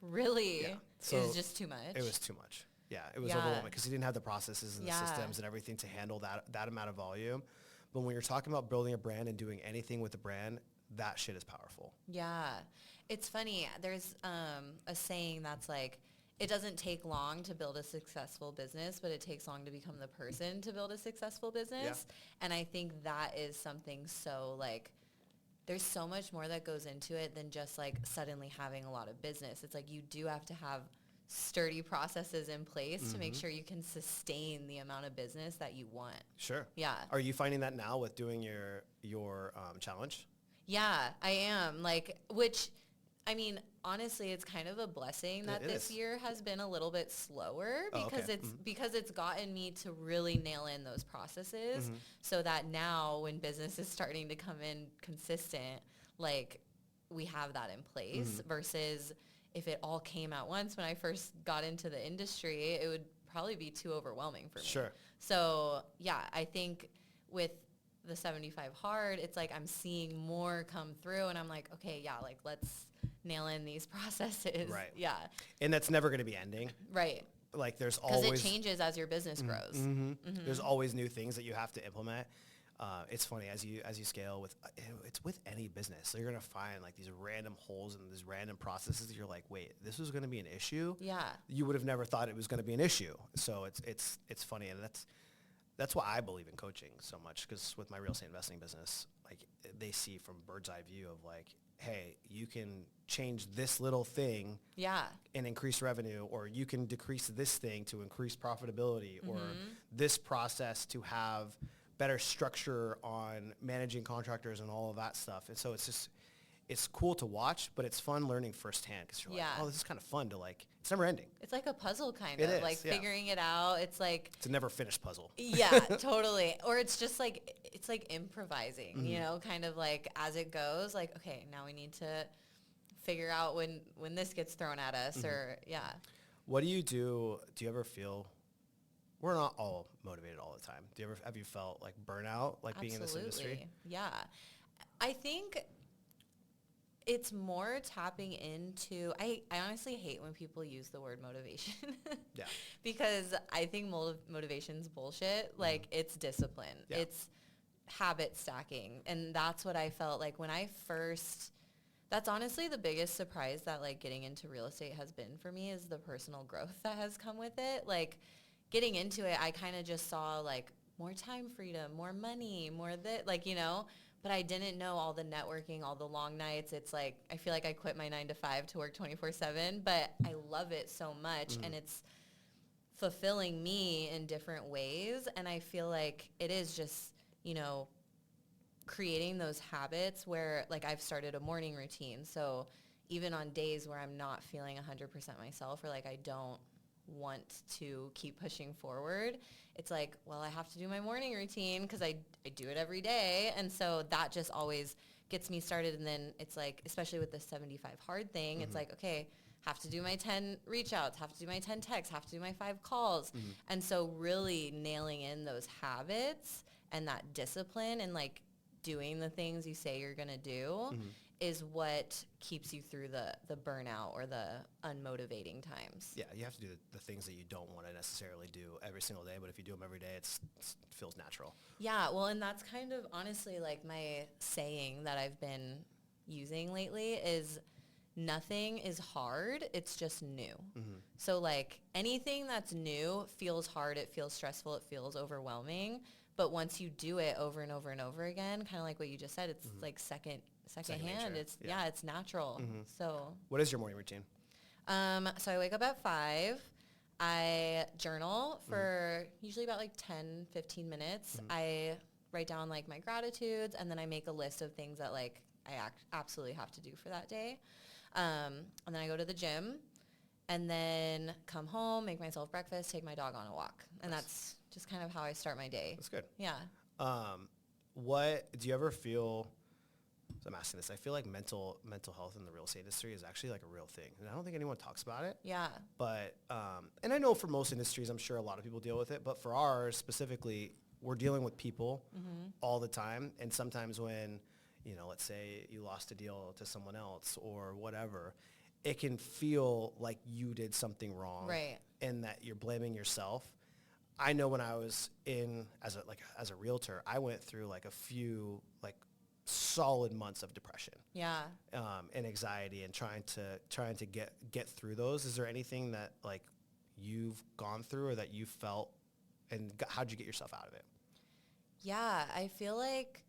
Really? Yeah. So it was just too much? It was too much. Yeah, it was overwhelming because he didn't have the processes and the systems and everything to handle that amount of volume. But when you're talking about building a brand and doing anything with a brand, that shit is powerful. Yeah. It's funny. There's a saying that's like, it doesn't take long to build a successful business, but it takes long to become the person to build a successful business. Yeah. And I think that is something so like, there's so much more that goes into it than just like suddenly having a lot of business. It's like you do have to have sturdy processes in place to make sure you can sustain the amount of business that you want. Sure. Yeah. Are you finding that now with doing your challenge? Yeah, I am. Like, which, I mean, honestly, it's kind of a blessing that this year has been a little bit slower because because it's gotten me to really nail in those processes so that now when business is starting to come in consistent, like we have that in place versus if it all came at once when I first got into the industry, it would probably be too overwhelming for me. Sure. So yeah, I think with the 75 hard, it's like I'm seeing more come through and I'm like, okay, yeah, like let's nail in these processes. Right. Yeah. And that's never going to be ending. Right. Like there's Because always... it changes as your business grows. There's always new things that you have to implement. It's funny as you scale with it's with any business. So you're gonna find like these random holes and these random processes that you're like, wait, this was gonna be an issue. Yeah. You would have never thought it was gonna be an issue. So it's funny, and that's why I believe in coaching so much, because with my real estate investing business, like they see from bird's eye view of like, hey, you can change this little thing and increase revenue, or you can decrease this thing to increase profitability, or this process to have better structure on managing contractors and all of that stuff. And so it's cool to watch, but it's fun learning firsthand, because you're like, oh, this is kind of fun to like, it's never ending. It's like a puzzle kind of, like figuring it out. It's like... It's a never finished puzzle. Yeah, totally. Or it's just like, it's like improvising, you know, kind of like as it goes, like, okay, now we need to figure out when this gets thrown at us or, What do you do? Do you ever feel... We're not all motivated all the time. Have you felt like burnout, like being in this industry? Yeah. I think it's more tapping into, I honestly hate when people use the word motivation. Yeah. Because I think motivation's bullshit. Like it's discipline. Yeah. It's habit stacking. And that's what I felt like when I first, that's honestly the biggest surprise that like getting into real estate has been for me, is the personal growth that has come with it. Like, getting into it, I kind of just saw like more time freedom, more money, more like, you know, but I didn't know all the networking, all the long nights. It's like, I feel like I quit my 9 to 5 to work 24/7, but I love it so much and it's fulfilling me in different ways. And I feel like it is just, you know, creating those habits where like I've started a morning routine. So even on days where I'm not feeling 100% myself, or like I don't want to keep pushing forward, it's like, well, I have to do my morning routine because I do it every day. And so that just always gets me started. And then it's like, especially with the 75 hard thing, it's like, okay, have to do my 10 reach outs, have to do my 10 texts, have to do my 5 calls. And so really nailing in those habits and that discipline and like doing the things you say you're going to do is what keeps you through the burnout or the unmotivating times. Yeah, you have to do the things that you don't want to necessarily do every single day, but if you do them every day, it feels natural. Yeah, well, and that's kind of honestly like my saying that I've been using lately is nothing is hard, it's just new. So like anything that's new feels hard, it feels stressful, it feels overwhelming, but once you do it over and over and over again, kind of like what you just said, it's like second hand. Nature. It's it's natural. So what is your morning routine? So I wake up at 5. I journal for usually about like 10, 15 minutes. I write down like my gratitudes, and then I make a list of things that like I absolutely have to do for that day. And then I go to the gym, and then come home, make myself breakfast, take my dog on a walk. And that's just kind of how I start my day. That's good. Yeah. What do you ever feel? So I'm asking this. I feel like mental health in the real estate industry is actually like a real thing, and I don't think anyone talks about it. Yeah. But and I know for most industries, I'm sure a lot of people deal with it. But for ours specifically, we're dealing with people all the time, and sometimes when, you know, let's say you lost a deal to someone else or whatever, it can feel like you did something wrong, right? And that you're blaming yourself. I know when I was as a realtor, I went through like a few like solid months of depression, and anxiety, and trying to get through those. Is there anything that like you've gone through or that you felt, and how'd you get yourself out of it? Yeah, I feel like,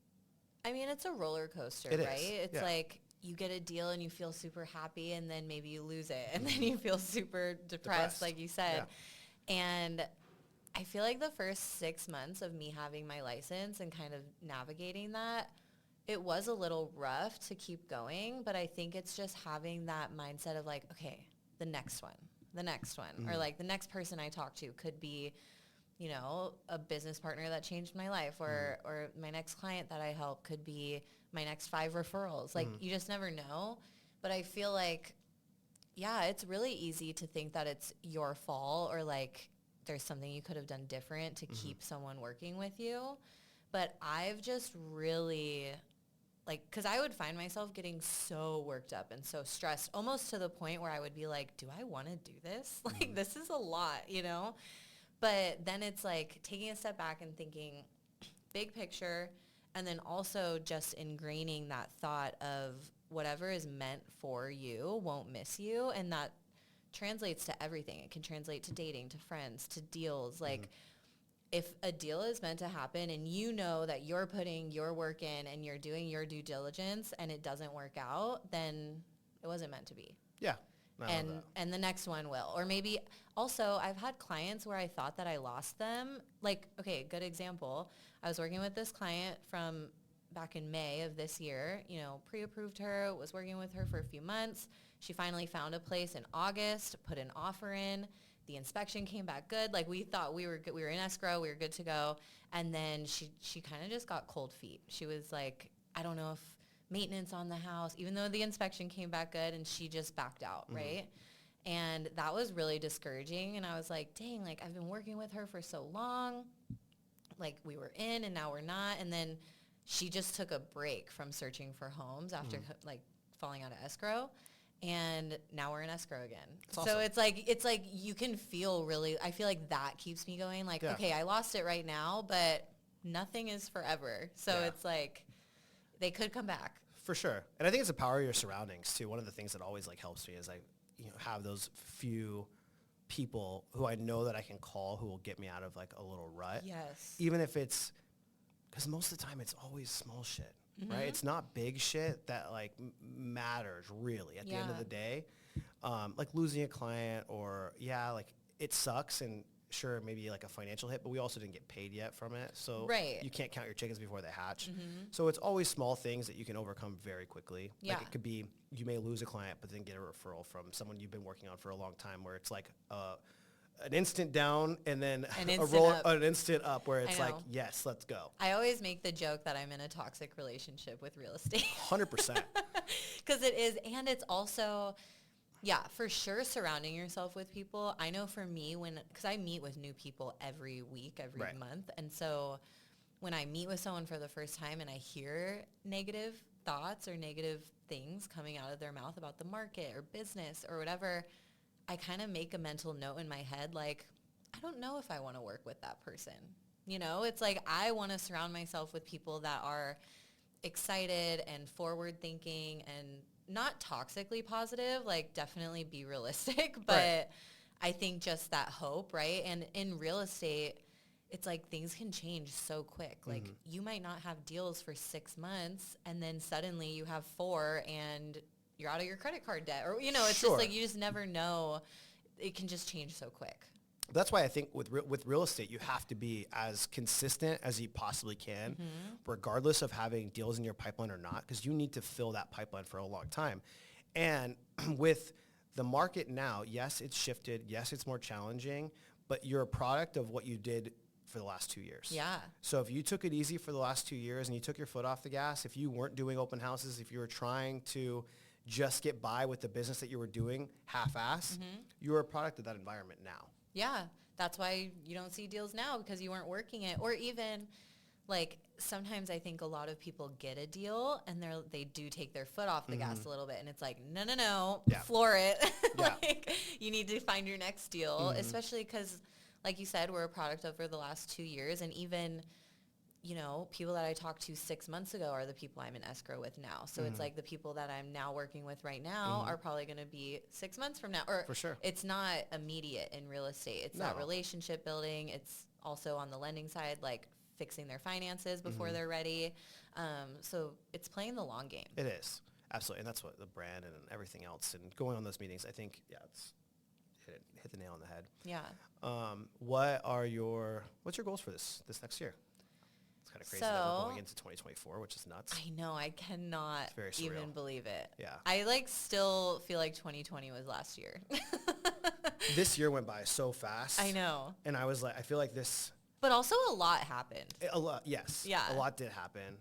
I mean, it's a roller coaster, right? It's like you get a deal and you feel super happy, and then maybe you lose it, and then you feel super depressed, like you said. And I feel like the first 6 months of me having my license and kind of navigating that, it was a little rough to keep going, but I think it's just having that mindset of like, okay, the next one, or like the next person I talk to could be, you know, a business partner that changed my life, or my next client that I help could be my next 5 referrals. Like you just never know. But I feel like, yeah, it's really easy to think that it's your fault, or like there's something you could have done different to keep someone working with you. But I've just really like, because I would find myself getting so worked up and so stressed, almost to the point where I would be like, do I want to do this? Like, this is a lot, you know? But then it's like taking a step back and thinking big picture, and then also just ingraining that thought of whatever is meant for you won't miss you. And that translates to everything. It can translate to dating, to friends, to deals. Like, if a deal is meant to happen and you know that you're putting your work in and you're doing your due diligence and it doesn't work out, then it wasn't meant to be. Yeah. And the next one will. Or maybe also I've had clients where I thought that I lost them. Like, okay, good example. I was working with this client from back in May of this year, you know, pre-approved her, was working with her for a few months. She finally found a place in August, put an offer in. The inspection came back good. Like, we thought we were good. We were in escrow. We were good to go. And then she kind of just got cold feet. She was like, I don't know if maintenance on the house, even though the inspection came back good, and she just backed out, right? And that was really discouraging. And I was like, dang, like, I've been working with her for so long. Like, we were in and now we're not. And then she just took a break from searching for homes after like falling out of escrow. And now we're in escrow again. That's so awesome. it's like you can feel really, I feel like that keeps me going. Like, okay, I lost it right now, but nothing is forever. So it's like they could come back. For sure. And I think it's the power of your surroundings too. One of the things that always like helps me is I, have those few people who I know that I can call who will get me out of like a little rut. Yes. Even if it's, because most of the time it's always small shit. Right? It's not big shit that like matters really at the end of the day. Like losing a client or like it sucks, and sure, maybe like a financial hit, but we also didn't get paid yet from it. So you can't count your chickens before they hatch. So it's always small things that you can overcome very quickly. Like it could be, you may lose a client, but then get a referral from someone you've been working on for a long time, where it's like, an instant down and then an instant up, where it's like, yes, let's go. I always make the joke that I'm in a toxic relationship with real estate. 100%. Because it is, and it's also, for sure, surrounding yourself with people. I know for me, because I meet with new people every week, every month, and so when I meet with someone for the first time and I hear negative thoughts or negative things coming out of their mouth about the market or business or whatever, I kind of make a mental note in my head, like, I don't know if I want to work with that person. You know, it's like I want to surround myself with people that are excited and forward thinking and not toxically positive, like definitely be realistic, but I think just that hope, right? And in real estate, it's like things can change so quick. Like you might not have deals for 6 months and then suddenly you have 4 and you're out of your credit card debt, or, it's just like, you just never know. It can just change so quick. That's why I think with real estate, you have to be as consistent as you possibly can, regardless of having deals in your pipeline or not, because you need to fill that pipeline for a long time. And with the market now, yes, it's shifted. Yes, it's more challenging, but you're a product of what you did for the last 2 years. Yeah. So if you took it easy for the last 2 years and you took your foot off the gas, if you weren't doing open houses, if you were trying to just get by with the business that you were doing half-ass, you're a product of that environment now. Yeah, that's why you don't see deals now, because you weren't working it. Or even, like, sometimes I think a lot of people get a deal and they do take their foot off the gas a little bit, and it's like, no, floor it. Like, you need to find your next deal, especially because, like you said, we're a product over the last 2 years, and even, people that I talked to 6 months ago are the people I'm in escrow with now. So it's like the people that I'm now working with right now are probably going to be 6 months from now. Or for sure. It's not immediate in real estate. It's that relationship building. It's also on the lending side, like fixing their finances before they're ready. So it's playing the long game. It is. Absolutely. And that's what the brand and everything else and going on those meetings, I think, it's hit the nail on the head. Yeah. What's your goals for this next year? It's kind of crazy that we're going into 2024, which is nuts. I know. I cannot even believe it. Yeah. I still feel like 2020 was last year. This year went by so fast. I know. And I was like, I feel like this. But also a lot happened. A lot, yes. Yeah. A lot did happen.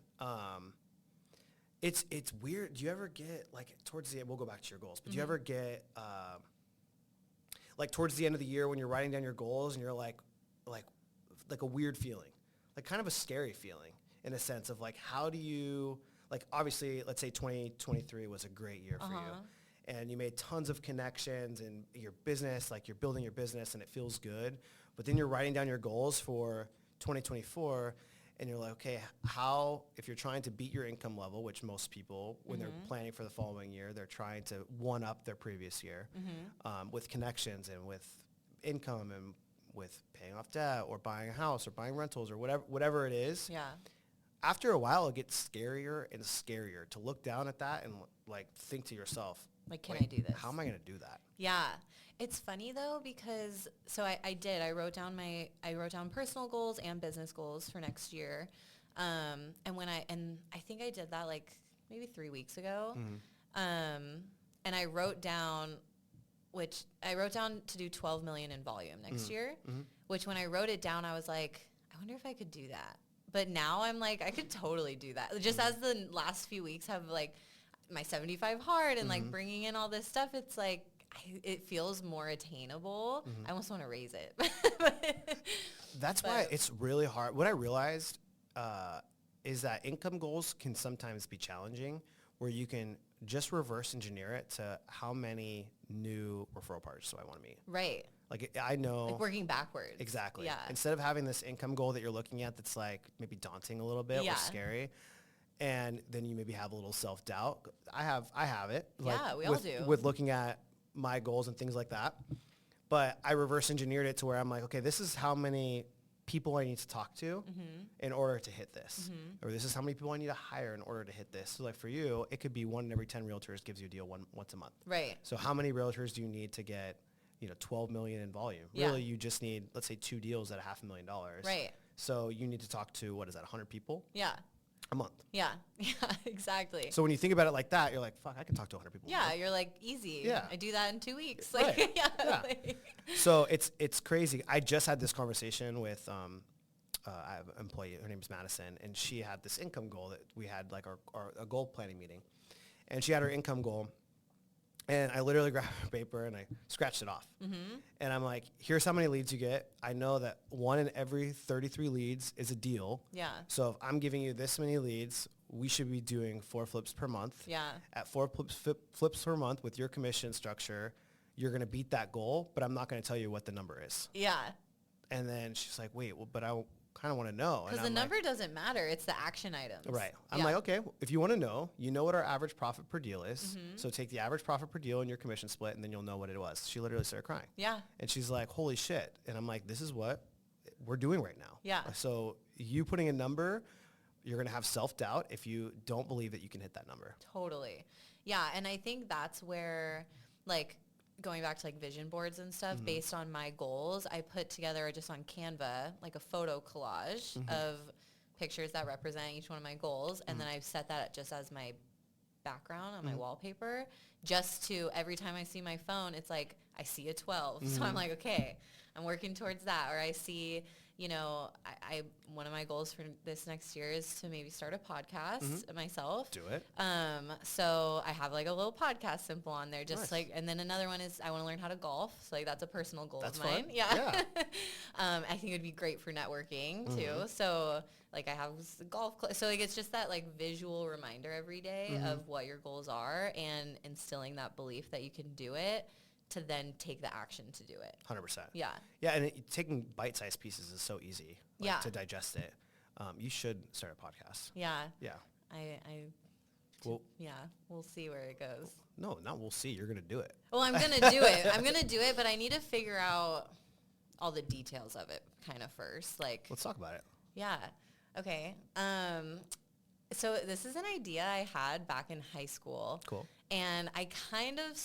It's weird. Do you ever get, like, towards the end, we'll go back to your goals, but do you ever get, like, towards the end of the year when you're writing down your goals and you're like a weird feeling? Like kind of a scary feeling in a sense of like, how do you, like obviously, let's say 2023 was a great year for you, and you made tons of connections in your business, like you're building your business and it feels good, but then you're writing down your goals for 2024, and you're like, okay, how, if you're trying to beat your income level, which most people, when they're planning for the following year, they're trying to one up their previous year with connections and with income and with paying off debt or buying a house or buying rentals or whatever it is. Yeah. After a while, it gets scarier and scarier to look down at that and like think to yourself, like, can I do this? How am I going to do that? Yeah. It's funny though, because so I wrote down personal goals and business goals for next year. And I think I did that like maybe 3 weeks ago. And I wrote down to do 12 million in volume next year, which when I wrote it down, I was like, I wonder if I could do that. But now I'm like, I could totally do that. Just as the last few weeks have like my 75 hard and like bringing in all this stuff, it's like, it feels more attainable. I almost want to raise it. That's why it's really hard. What I realized is that income goals can sometimes be challenging, where you can just reverse engineer it to how many new referral partners do I want to meet. Right. Like I know. Like working backwards. Exactly. Yeah. Instead of having this income goal that you're looking at that's like maybe daunting a little bit or scary, and then you maybe have a little self-doubt. I have it. Like yeah, we all do. With looking at my goals and things like that. But I reverse engineered it to where I'm like, okay, this is how many people I need to talk to in order to hit this. Or this is how many people I need to hire in order to hit this. So like for you, it could be 1 in every 10 realtors gives you a deal once a month. Right. So how many realtors do you need to get, 12 million in volume? Yeah. Really, you just need, let's say, 2 deals at $500,000. Right. So you need to talk to, 100 people? Yeah. A month. Yeah. Yeah, exactly. So when you think about it like that, you're like, fuck, I can talk to 100 people. Yeah, you're like, easy. Yeah. I do that in 2 weeks. Right. Like, yeah. Yeah. So it's crazy. I just had this conversation with I have an employee, her name's Madison, and she had this income goal that we had like a goal planning meeting. And she had her income goal. And I literally grabbed a paper and I scratched it off. And I'm like, here's how many leads you get. I know that 1 in every 33 leads is a deal. Yeah. So if I'm giving you this many leads, we should be doing 4 flips per month. Yeah. At 4 flips per month with your commission structure, you're going to beat that goal, but I'm not going to tell you what the number is. Yeah. And then she's like, wait, well, but I kind of want to know. Because the number doesn't matter. It's the action items. Right. I'm like, okay, if you want to know, you know what our average profit per deal is. So take the average profit per deal and your commission split, and then you'll know what it was. She literally started crying. Yeah. And she's like, holy shit. And I'm like, this is what we're doing right now. Yeah. So you putting a number, you're going to have self-doubt if you don't believe that you can hit that number. Totally. Yeah. And I think that's where, like, going back to like vision boards and stuff, based on my goals, I put together just on Canva, like a photo collage of pictures that represent each one of my goals. And then I've set that just as my background on my wallpaper, just to every time I see my phone, it's like, I see a 12. So I'm like, okay, I'm working towards that. Or I see, I one of my goals for this next year is to maybe start a podcast myself. Do it. So I have like a little podcast symbol on there, just Nice. like, and then another one is I want to learn how to golf. So like that's a personal goal That's of mine. fun. Yeah. I think it'd be great for networking too. So like I have a golf so like it's just that like visual reminder every day of what your goals are and instilling that belief that you can do it, to then take the action to do it. 100%. Yeah. Yeah, and taking bite-sized pieces is so easy Yeah. to digest it. You should start a podcast. Yeah. Yeah. Well, yeah, we'll see where it goes. No, not we'll see. You're going to do it. Well, I'm going to do it. I'm going to do it, but I need to figure out all the details of it kind of first. Like, Let's talk about it. yeah. Okay. So this is an idea I had back in high school. Cool. And I kind of,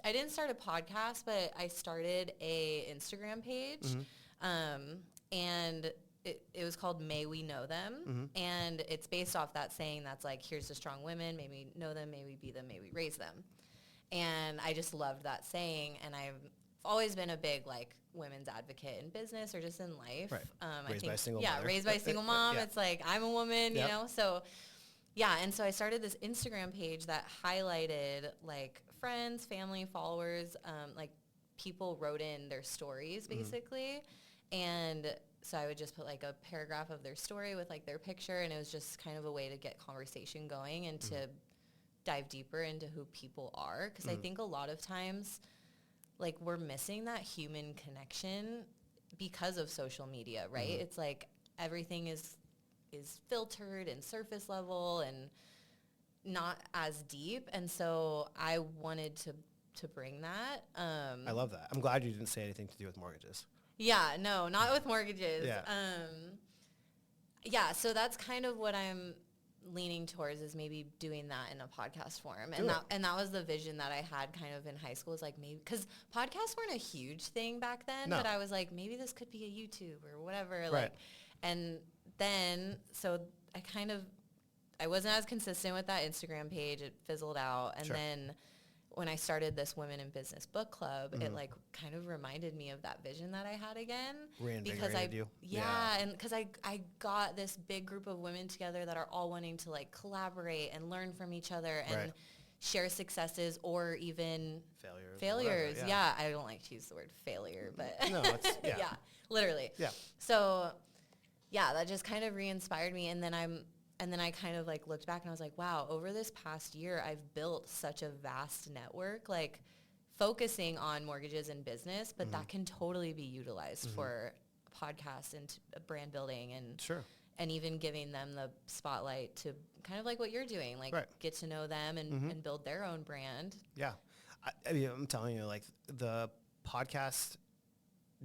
I didn't start a podcast, but I started a Instagram page. And it was called May We Know Them. And it's based off that saying that's like, here's the strong women, may we know them, may we be them, may we raise them. And I just loved that saying. And I've always been a big like women's advocate in business or just in life. Right. Raised by a single yeah, mother. raised by a single mom. Yeah. It's like, I'm a woman, Yep. so yeah. And so I started this Instagram page that highlighted like friends, family, followers, like people wrote in their stories basically. And so I would just put like a paragraph of their story with like their picture, and it was just kind of a way to get conversation going and to dive deeper into who people are. Because I think a lot of times, like, we're missing that human connection because of social media, right? It's like everything is filtered and surface level and not as deep. And so I wanted to bring that. I love that. I'm glad you didn't say anything to do with mortgages. Yeah, no, not with mortgages. Yeah. Yeah, so that's kind of what I'm leaning towards, is maybe doing that in a podcast form. And that was the vision that I had kind of in high school, is like, maybe, because podcasts weren't a huge thing back then, but I was like, maybe this could be a YouTube or whatever. Right. Like, and then, so I wasn't as consistent with that Instagram page. It fizzled out. And then when I started this Women in Business book club, it like kind of reminded me of that vision that I had again. Reinvigorated you. Yeah, and because I got this big group of women together that are all wanting to like collaborate and learn from each other and share successes or even failures. Whatever, yeah, I don't like to use the word failure, but no, it's, yeah, literally. Yeah. So yeah, that just kind of re-inspired me. And then I kind of like looked back and I was like, wow, over this past year, I've built such a vast network, like focusing on mortgages and business, but that can totally be utilized for podcasts and brand building and even giving them the spotlight to kind of like what you're doing, like get to know them and build their own brand. Yeah. I mean, I'm telling you, like, the podcast,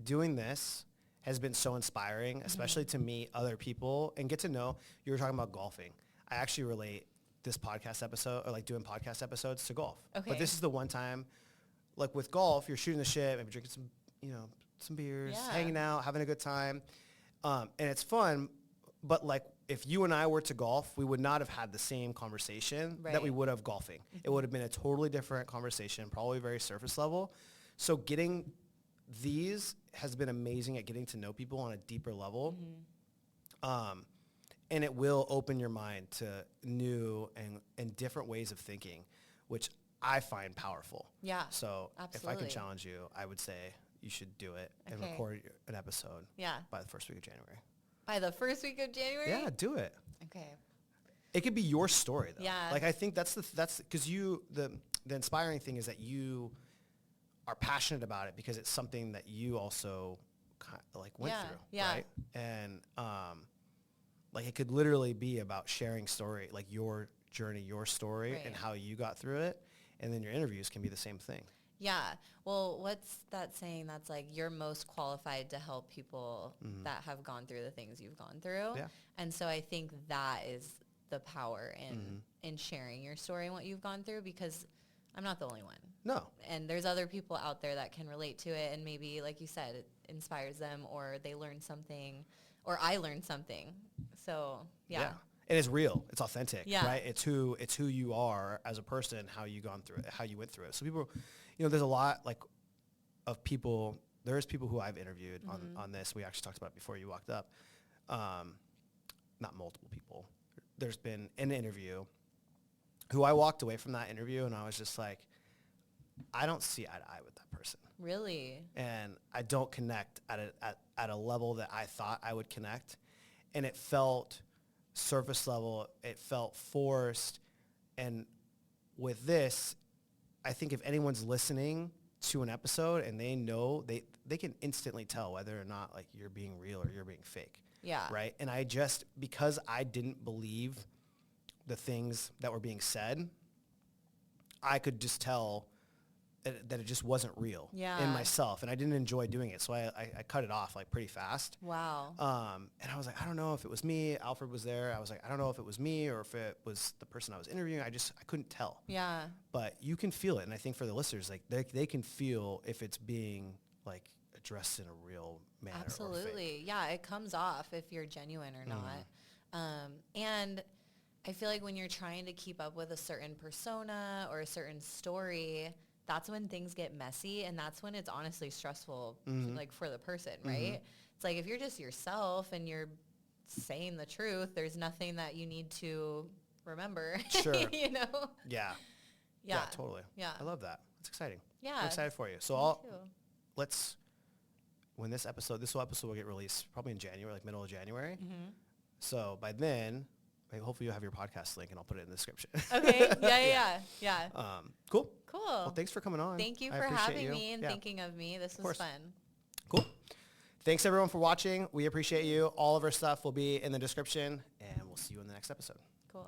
doing this has been so inspiring, especially to meet other people and get to know. You were talking about golfing. I actually relate this podcast episode, or like doing podcast episodes, to golf. Okay. But this is the one time, like with golf, you're shooting the shit, maybe drinking some beers, hanging out, having a good time. And it's fun, but like if you and I were to golf, we would not have had the same conversation that we would have golfing. It would have been a totally different conversation, probably very surface level. So getting these has been amazing at getting to know people on a deeper level. And it will open your mind to new and different ways of thinking, which I find powerful. Yeah. So absolutely. if I can challenge you, I would say you should do it and record an episode by the first week of January. By the first week of January? Yeah, do it. Okay. It could be your story, though. Yeah. Like, I think that's because the inspiring thing is that you are passionate about it because it's something that you also like went through, right? And like, it could literally be about sharing story, like your journey, your story, and how you got through it, and then your interviews can be the same thing. Yeah. Well, what's that saying that's like, you're most qualified to help people that have gone through the things you've gone through. Yeah. And so I think that is the power in sharing your story and what you've gone through, because I'm not the only one. No. And there's other people out there that can relate to it, and maybe, like you said, it inspires them, or they learn something, or I learned something. So, yeah. And it's real. It's authentic, right? It's who you are as a person, how you gone through it, how you went through it. So people, there's a lot like of people. There's people who I've interviewed on this. We actually talked about it before you walked up. Not multiple people. There's been an interview who I walked away from that interview and I was just like, I don't see eye to eye with that person. Really? And I don't connect at a level that I thought I would connect. And it felt surface level. It felt forced. And with this, I think if anyone's listening to an episode and they know, they can instantly tell whether or not like you're being real or you're being fake. Yeah. Right? And because I didn't believe the things that were being said, I could just tell that it just wasn't real in myself, and I didn't enjoy doing it, so I cut it off like pretty fast. Wow. And I was like, I don't know if it was me. Alfred was there. I was like, I don't know if it was me or if it was the person I was interviewing. I couldn't tell. Yeah. But you can feel it, and I think for the listeners, like they can feel if it's being like addressed in a real manner. Absolutely. Or fake. Yeah, it comes off if you're genuine or not. And I feel like when you're trying to keep up with a certain persona or a certain story, that's when things get messy, and that's when it's honestly stressful, like for the person, right? It's like if you're just yourself and you're saying the truth, there's nothing that you need to remember. Sure. Yeah. Yeah, totally. Yeah. I love that. It's exciting. Yeah. I'm excited for you. So when this episode will get released probably in January, like middle of January. Mm-hmm. So by then, hopefully you'll have your podcast link and I'll put it in the description. Okay. Yeah. Cool. Cool. Well, thanks for coming on. Thank you I for appreciate having you. me and thinking of me. This was fun. Cool. Thanks everyone for watching. We appreciate you. All of our stuff will be in the description and we'll see you in the next episode. Cool.